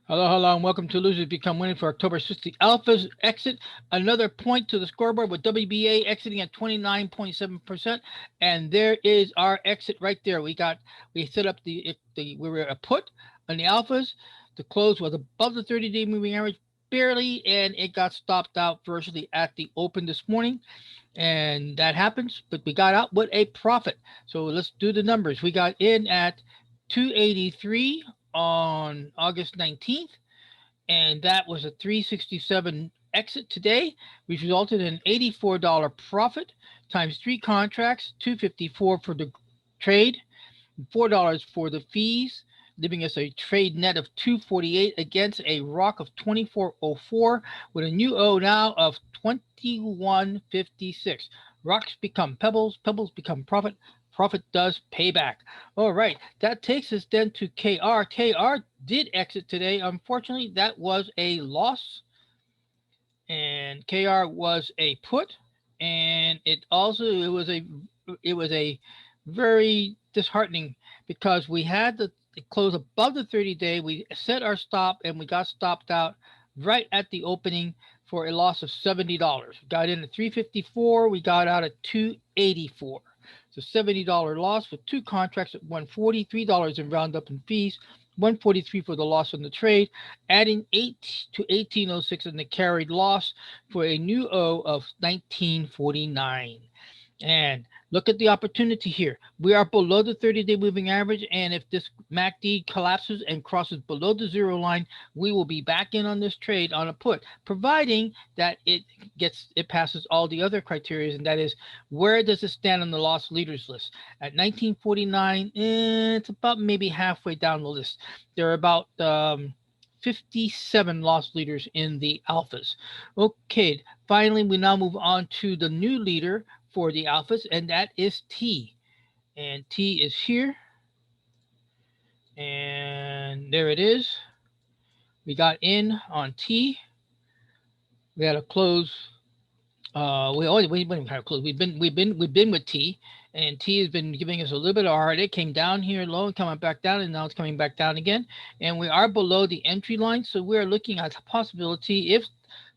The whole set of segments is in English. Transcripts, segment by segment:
Hello, hello, and welcome to Losers Become Winning for October 6th. The Alphas exit another point to the scoreboard with WBA exiting at 29.7%. And there is our exit right there. We set up we were a put on the Alphas. The close was above the 30-day moving average barely, and it got stopped out virtually at the open this morning. And that happens, but we got out with a profit. So let's do the numbers. We got in at 283 on August 19th, and that was a 367 exit today, which resulted in an $84 profit times three contracts, 254 for the trade, $4 for the fees, leaving us a trade net of 248 against a rock of 2404 with a new O now of 2156. Rocks become pebbles, pebbles become profit, profit does payback. All right, that takes us then to KR. KR did exit today. Unfortunately, that was a loss, and KR was a put, and it was a very disheartening because we had the close above the 30-day. We set our stop and we got stopped out right at the opening for a loss of $70. Got in at 354, we got out at 284. So $70 loss with two contracts at $143 in roundup and fees, 143 for the loss on the trade, adding 8 to 1806 in the carried loss for a new O of 1949. And look at the opportunity here. We are below the 30-day moving average, and if this MACD collapses and crosses below the zero line, we will be back in on this trade on a put, providing that it passes all the other criteria, and that is, where does it stand on the loss leaders list? At 1949, it's about maybe halfway down the list. There are about 57 loss leaders in the alphas. Okay, finally, we now move on to the new leader for the alphas, and that is T. And T is here, and there it is. We got in on T. We had a close. We didn't have a close. We've been with T, and T has been giving us a little bit of a heart. It came down here low and coming back down, and now it's coming back down again. And we are below the entry line, so we're looking at the possibility if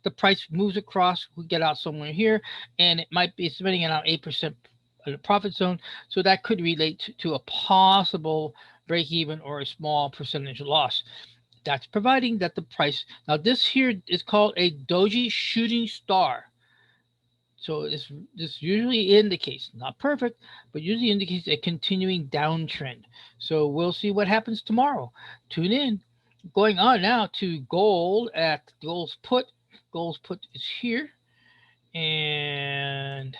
the price moves across, we get out somewhere here, and it might be spending around 8% in the profit zone. So that could relate to a possible break even or a small percentage loss. That's providing that the price. Now, this here is called a Doji shooting star. So this usually indicates, not perfect, but usually indicates a continuing downtrend. So we'll see what happens tomorrow. Tune in. Going on now to gold at gold's put. Gold's put is here, and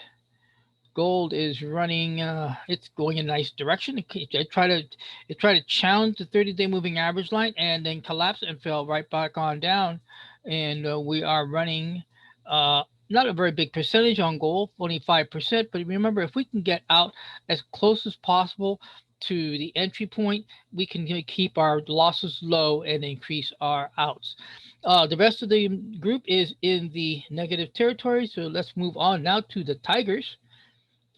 gold is running. It's going in a nice direction. It tried to challenge the 30-day moving average line and then collapsed and fell right back on down. And we are running not a very big percentage on gold, only 5%. But remember, if we can get out as close as possible to the entry point, we can keep our losses low and increase our outs. The rest of the group is in the negative territory. So let's move on now to the Tigers.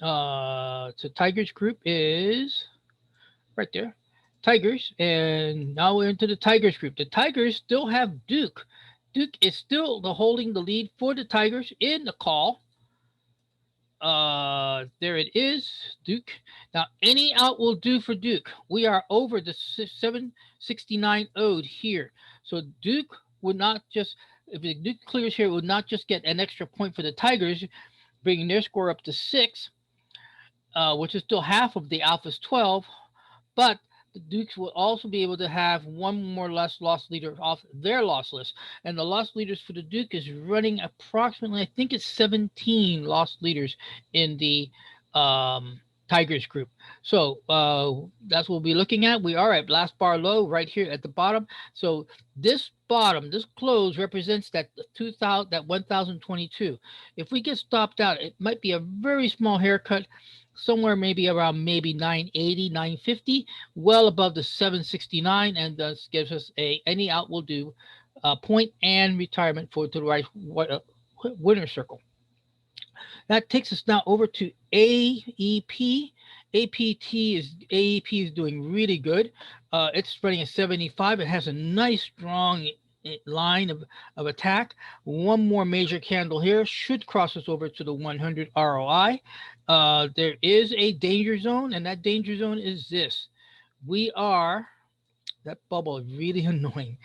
So Tigers group is right there. Tigers, and now we're into the Tigers group. The Tigers still have Duke. Duke is still holding the lead for the Tigers in the call. There it is, Duke. Now any out will do for Duke. We are over the 769 owed here, so Duke would not just, if the Duke clears here, would not just get an extra point for the Tigers, bringing their score up to 6, which is still half of the Alpha's 12, but the Dukes will also be able to have one more less loss leader off their loss list. And the loss leaders for the Duke is running approximately, I think it's 17 loss leaders in the Tigers group. So that's what we'll be looking at. We are at last bar low right here at the bottom. So this bottom, this close represents that 2000, that 1022. If we get stopped out, it might be a very small haircut, somewhere maybe around maybe 980, 950, well above the 769, and thus gives us any out will do point and retirement for to the right winner circle. That takes us now over to AEP, AEP is doing really good. It's spreading at 75. It has a nice strong line of attack. One more major candle here should cross us over to the 100 ROI. There is a danger zone, and that danger zone is this. We are, that bubble is really annoying.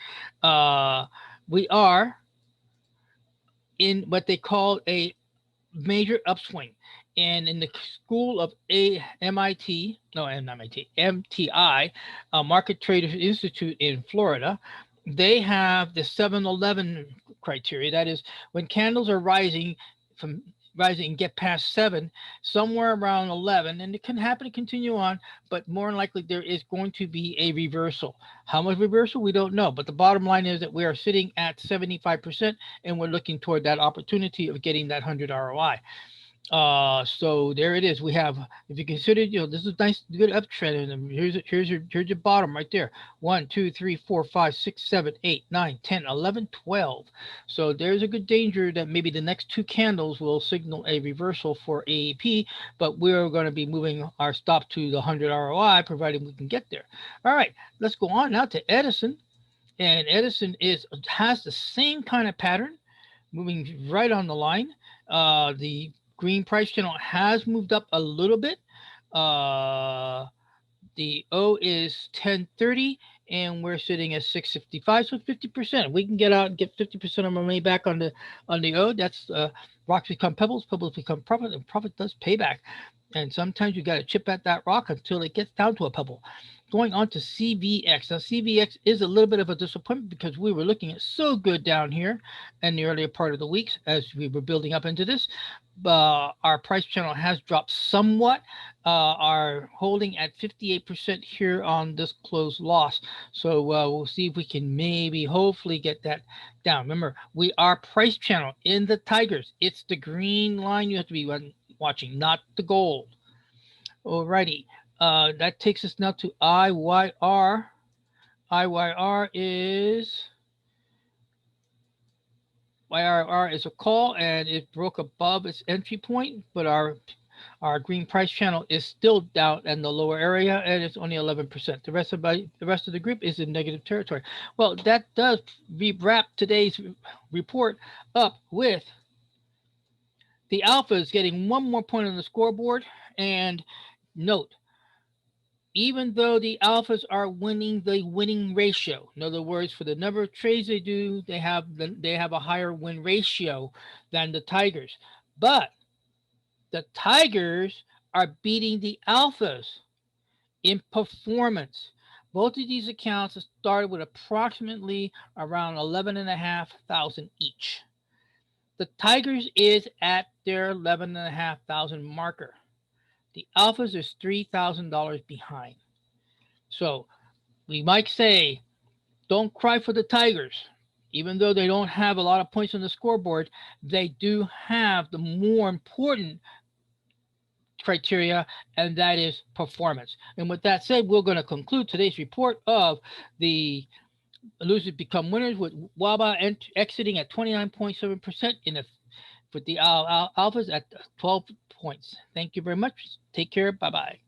We are in what they call a major upswing. And in the school of MIT, no, not MIT, MTI, Market Traders Institute in Florida, they have the 7-11 criteria. That is, when candles are from rising and get past 7, somewhere around 11, and it can happen to continue on, but more than likely there is going to be a reversal. How much reversal, we don't know, but the bottom line is that we are sitting at 75%, and we're looking toward that opportunity of getting that 100 ROI. So there it is. We have, if you consider, this is a nice, good uptrend, and here's your bottom right there. 1, 2, 3, 4, 5, 6, 7, 8, 9, 10, 11, 12. So there's a good danger that maybe the next 2 candles will signal a reversal for AEP, but we're going to be moving our stop to the 100 ROI, provided we can get there. All right, let's go on now to Edison, and Edison has the same kind of pattern, moving right on the line. The green price channel has moved up a little bit. The O is 1030, and we're sitting at 655, so 50%. We can get out and get 50% of our money back on the O. That's rocks become pebbles, pebbles become profit, and profit does payback. And sometimes you got to chip at that rock until it gets down to a pebble. Going on to CVX. Now, CVX is a little bit of a disappointment because we were looking at so good down here in the earlier part of the weeks as we were building up into this. Our price channel has dropped somewhat, are holding at 58% here on this closed loss. So we'll see if we can maybe hopefully get that down. Remember, we are price channel in the tigers. It's the green line you have to be watching, not the gold. Alrighty, that takes us now to IYR. IYR is a call, and it broke above its entry point, but our green price channel is still down in the lower area, and it's only 11%. The rest of the group is in negative territory. Well, that does wrap today's report up with the alphas getting one more point on the scoreboard. And note, even though the alphas are winning the winning ratio, in other words, for the number of trades they do, they have a higher win ratio than the tigers. But the tigers are beating the alphas in performance. Both of these accounts started with approximately around 11,500 each. The tigers is at their 11,500 marker. The alphas is $3,000 behind. So we might say, don't cry for the tigers. Even though they don't have a lot of points on the scoreboard, they do have the more important criteria, and that is performance. And with that said, we're going to conclude today's report of the losers become winners, with WABA exiting at 29.7% with the alphas at 12 points. Thank you very much. Take care. Bye-bye.